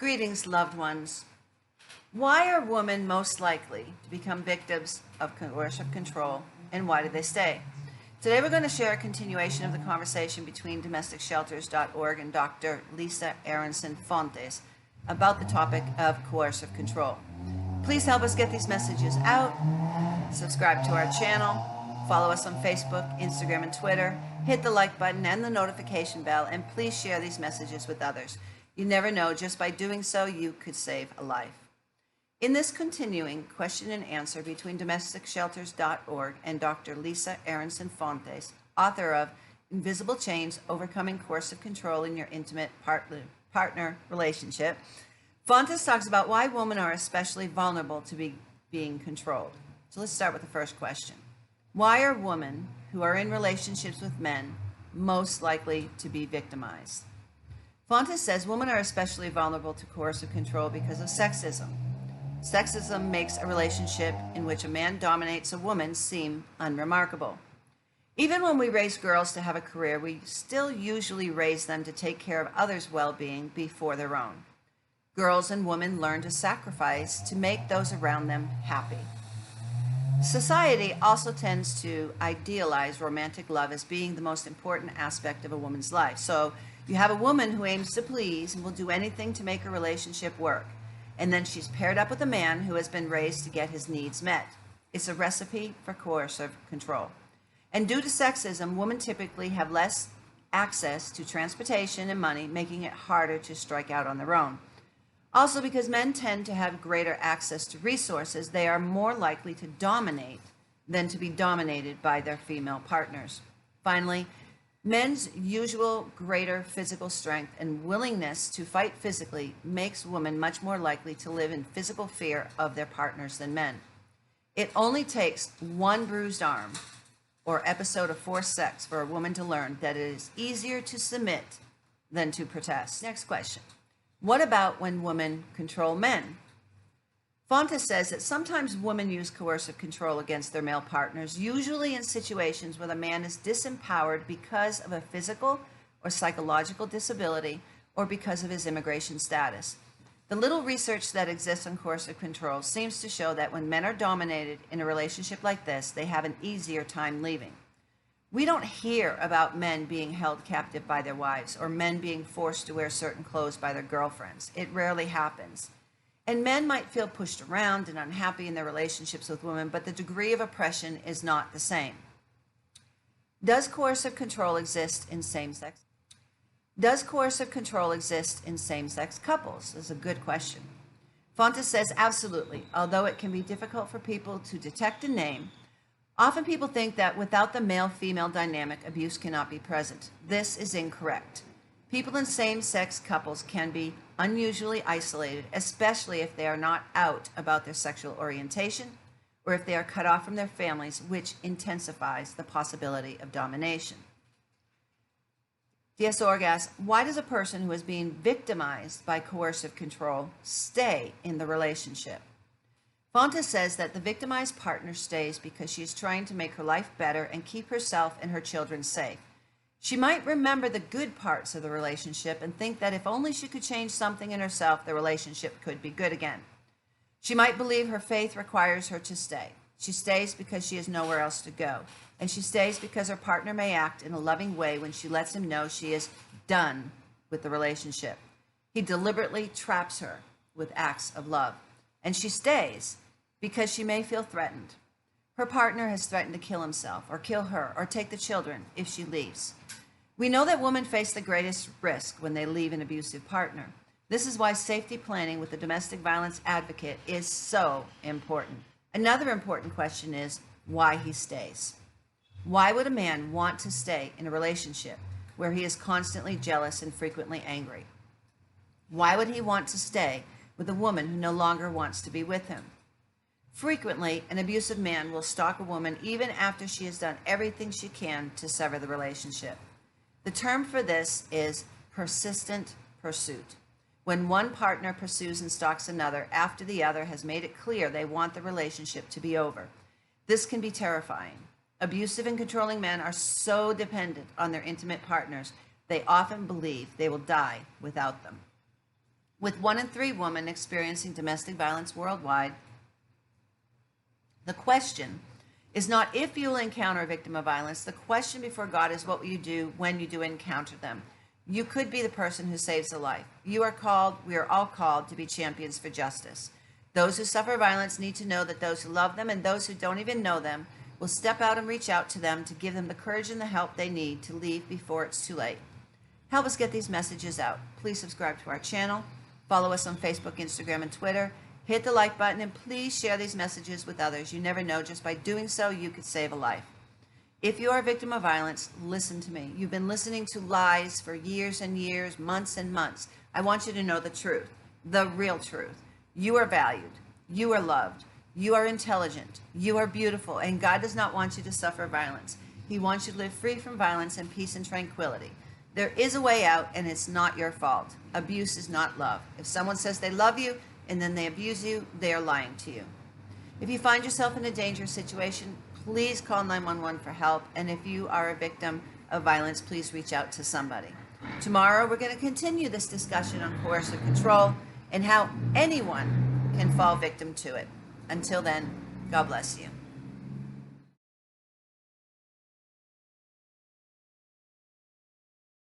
Greetings, loved ones. Why are women most likely to become victims of coercive control, and why do they stay? Today we're going to share a continuation of the conversation between DomesticShelters.org and Dr. Lisa Aronson Fontes about the topic of coercive control. Please help us get these messages out. Subscribe to our channel. Follow us on Facebook, Instagram, and Twitter. Hit the like button and the notification bell, and please share these messages with others. You never know, just by doing so, you could save a life. In this continuing question and answer between DomesticShelters.org and Dr. Lisa Aronson Fontes, author of Invisible Chains, Overcoming Coercive Control in Your Intimate Partner Relationship, Fontes talks about why women are especially vulnerable to being controlled. So let's start with the first question. Why are women who are in relationships with men most likely to be victimized? Fontes says women are especially vulnerable to coercive control because of sexism. Sexism makes a relationship in which a man dominates a woman seem unremarkable. Even when we raise girls to have a career, we still usually raise them to take care of others' well-being before their own. Girls and women learn to sacrifice to make those around them happy. Society also tends to idealize romantic love as being the most important aspect of a woman's life. So you have a woman who aims to please and will do anything to make a relationship work. And then she's paired up with a man who has been raised to get his needs met. It's a recipe for coercive control. And due to sexism, women typically have less access to transportation and money, making it harder to strike out on their own. Also, because men tend to have greater access to resources, they are more likely to dominate than to be dominated by their female partners. Finally, men's usual greater physical strength and willingness to fight physically makes women much more likely to live in physical fear of their partners than men. It only takes one bruised arm or episode of forced sex for a woman to learn that it is easier to submit than to protest. Next question. What about when women control men? Fontes says that sometimes women use coercive control against their male partners, usually in situations where the man is disempowered because of a physical or psychological disability or because of his immigration status. The little research that exists on coercive control seems to show that when men are dominated in a relationship like this, they have an easier time leaving. We don't hear about men being held captive by their wives or men being forced to wear certain clothes by their girlfriends. It rarely happens. And men might feel pushed around and unhappy in their relationships with women, but the degree of oppression is not the same. Does coercive control exist in same-sex? Does coercive control exist in same-sex couples? This is a good question. Fontes says absolutely, although it can be difficult for people to detect and name. Often people think that without the male-female dynamic, abuse cannot be present. This is incorrect. People in same-sex couples can be unusually isolated, especially if they are not out about their sexual orientation or if they are cut off from their families, which intensifies the possibility of domination. DS Org asks, why does a person who is being victimized by coercive control stay in the relationship? Fontes says that the victimized partner stays because she is trying to make her life better and keep herself and her children safe. She might remember the good parts of the relationship and think that if only she could change something in herself, the relationship could be good again. She might believe her faith requires her to stay. She stays because she has nowhere else to go. And she stays because her partner may act in a loving way when she lets him know she is done with the relationship. He deliberately traps her with acts of love. And she stays because she may feel threatened. Her partner has threatened to kill himself or kill her or take the children if she leaves. We know that women face the greatest risk when they leave an abusive partner. This is why safety planning with a domestic violence advocate is so important. Another important question is why he stays. Why would a man want to stay in a relationship where he is constantly jealous and frequently angry? Why would he want to stay with a woman who no longer wants to be with him? Frequently, an abusive man will stalk a woman even after she has done everything she can to sever the relationship. The term for this is persistent pursuit. When one partner pursues and stalks another after the other has made it clear they want the relationship to be over. This can be terrifying. Abusive and controlling men are so dependent on their intimate partners, they often believe they will die without them. With 1 in 3 women experiencing domestic violence worldwide, the question is not if you will encounter a victim of violence. The question before God is what will you do when you do encounter them. You could be the person who saves a life. We are all called to be champions for justice. Those who suffer violence need to know that those who love them and those who don't even know them will step out and reach out to them to give them the courage and the help they need to leave before it's too late. Help us get these messages out. Please subscribe to our channel. Follow us on Facebook, Instagram, and Twitter. Hit the like button and please share these messages with others. You never know, just by doing so, you could save a life. If you are a victim of violence, listen to me. You've been listening to lies for years and years, months and months. I want you to know the truth, the real truth. You are valued. You are loved. You are intelligent. You are beautiful. And God does not want you to suffer violence. He wants you to live free from violence and peace and tranquility. There is a way out, and it's not your fault. Abuse is not love. If someone says they love you and then they abuse you, they are lying to you. If you find yourself in a dangerous situation, please call 911 for help. And if you are a victim of violence, please reach out to somebody. Tomorrow, we're going to continue this discussion on coercive control and how anyone can fall victim to it. Until then, God bless you.